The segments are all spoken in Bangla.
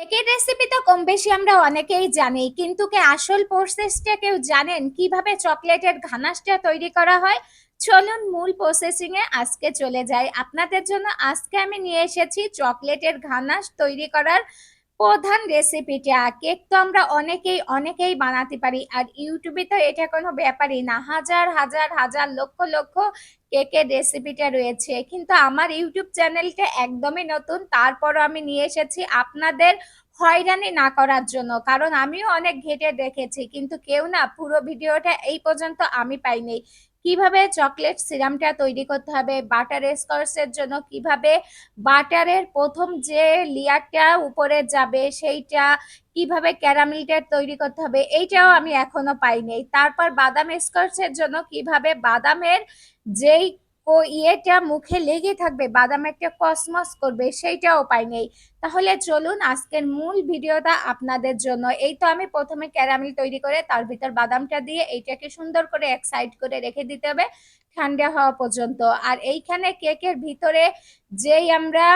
কেকের রেসিপি তো কম বেশি আমরা অনেকেই জানি, কিন্তু কি আসল প্রসেসটা কেউ জানেন কিভাবে চকলেটের ঘানাশটা তৈরি করা হয়? চলুন মূল প্রসেসিং এ আজকে চলে যাই। আপনাদের জন্য আজকে আমি নিয়ে এসেছি চকলেটের ঘানাশ তৈরি করার প্রধান রেসিপিটা। কেক তো আমরা অনেকেই বানাতে পারি, আর ইউটিউবে তো এটা কোনো ব্যাপারই না, হাজার হাজার হাজার লক্ষ লক্ষ কেকের রেসিপিটা রয়েছে। কিন্তু আমার ইউটিউব চ্যানেলটা একদমই নতুন, তারপরও আমি নিয়ে এসেছি আপনাদের হয়রানি না করার জন্য, কারণ আমিও অনেক ঘেটে দেখেছি, কিন্তু কেউ না পুরো ভিডিওটা এই পর্যন্ত আমি পাইনি। কিভাবে চকলেট সিরামটা তৈরি করতে হবে, বাটার স্কচের জন্য কিভাবে বাটারের প্রথম যে লেয়ারটা উপরে যাবে সেইটা, কিভাবে ক্যারামেলটা তৈরি করতে হবে এইটাও আমি এখনো পাইনি। তারপর বাদাম স্কচের জন্য কিভাবে বাদামের যেই ইয়েটা মুখে লেগে থাকবে, বাদাম একটা কসমস করবে, সেইটাও পাইনি। তাহলে চলুন আজকের মূল ভিডিওটা আপনাদের জন্য। এই তো আমি প্রথমে ক্যারামেল তৈরি করে তার ভিতর বাদামটা দিয়ে এইটাকে সুন্দর করে এক সাইড করে রেখে দিতে হবে ঠান্ডা হওয়া পর্যন্ত। আর এইখানে কেকের ভিতরে যেই আমরা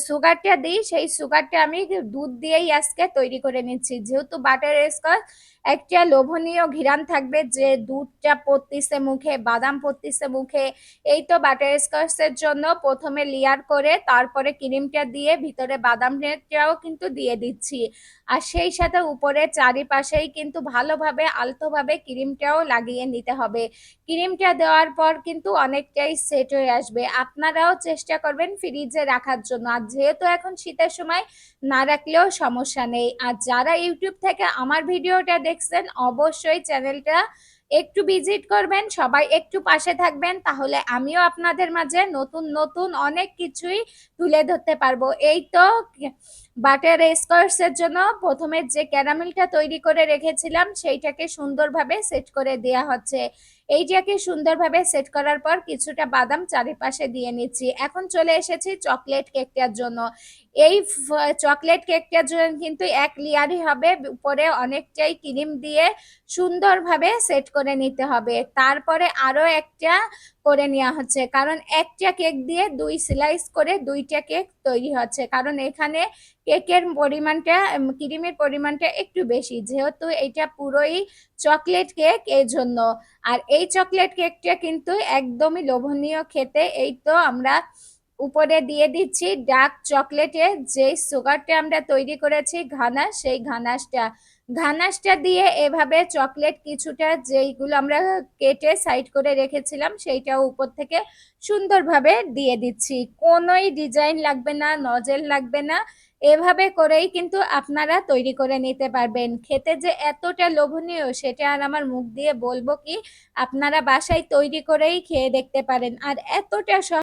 সুগারটা দিই, সেই সুগারটা আমি দুধ দিয়েই আজকে তৈরি করে নিচ্ছি, যেহেতু বাটার স্কচ একটা লোভনীয় ঘ্রাণ থাকবে, যে দুধটা পড়তিছে মুখে, বাদাম পড়তিছে মুখে। এই তো বাটার স্কচের জন্য প্রথমে লেয়ার করে তারপরে ক্রিমটা দিয়ে ভিতরে বাদামটাও কিন্তু দিয়ে দিচ্ছি, আর সেই সাথে উপরে চারিপাশেই কিন্তু ভালোভাবে আলতোভাবে ক্রিমটাও লাগিয়ে নিতে হবে। ক্রিমটা দেওয়ার পর কিন্তু অনেকটাই সেট হয়ে আসবে। আপনারাও চেষ্টা করবেন ফ্রিজে রাখার জন্য, আর যেহেতু এখন শীতের সময় না রাখলেও সমস্যা নেই। আর যারা ইউটিউব থেকে আমার ভিডিওটা দেখছেন অবশ্যই চ্যানেলটা একটু ভিজিট করবেন, সবাই একটু পাশে থাকবেন, তাহলে আমিও আপনাদের মাঝে নতুন নতুন অনেক কিছুই তুলে ধরতে পারবো। এই তো বাটার স্কচের জন্য প্রথমে যে ক্যারামেলটা তৈরি করে রেখেছিলাম সেইটাকে সুন্দরভাবে সেট করে দেওয়া হচ্ছে। এইটাকে সুন্দরভাবে সেট করার পর কিছুটা বাদাম চারিপাশে দিয়ে নিচ্ছি। এখন চলে এসেছি চকলেট কেকটার জন্য। এই চকলেট কেকটার জন্য কিন্তু এক লেয়ারই হবে, উপরে অনেকটাই ক্রিম দিয়ে সুন্দরভাবে সেট করে নিতে হবে। তারপরে আরো একটা করে নেওয়া হচ্ছে, কারণ একটা কেক দিয়ে দুই স্লাইস করে দুইটা কেক তৈরি হচ্ছে, কারণ এখানে কেকের পরিমাণটা ক্রিমের পরিমাণটা একটু বেশি, যেহেতু এটা পুরোই চকলেট কেক এই জন্য। আর এই চকলেট কেকটা কিন্তু একদমই লোভনীয় খেতে। এই তো আমরা উপরে দিয়ে দিচ্ছি ডার্ক চকলেটের যে সুগারটা আমরা তৈরি করেছি ঘানাশ, সেই ঘানাশটা দিয়ে এভাবে চকলেট কিছুটা যেইগুলো আমরা কেটে সাইড করে রেখেছিলাম সেইটাও উপর থেকে সুন্দরভাবে দিয়ে দিচ্ছি। কোনোই ডিজাইন লাগবে না, নজেল লাগবে না, এভাবে করেই কিন্তু আপনারা তৈরি করে নিতে পারবেন। খেতে যে এতটা লোভনীয় সেটা আর আমার মুখ দিয়ে বলবো কি, আপনারা বাসায় তৈরি করেই খেয়ে দেখতে পারেন। আর এতটা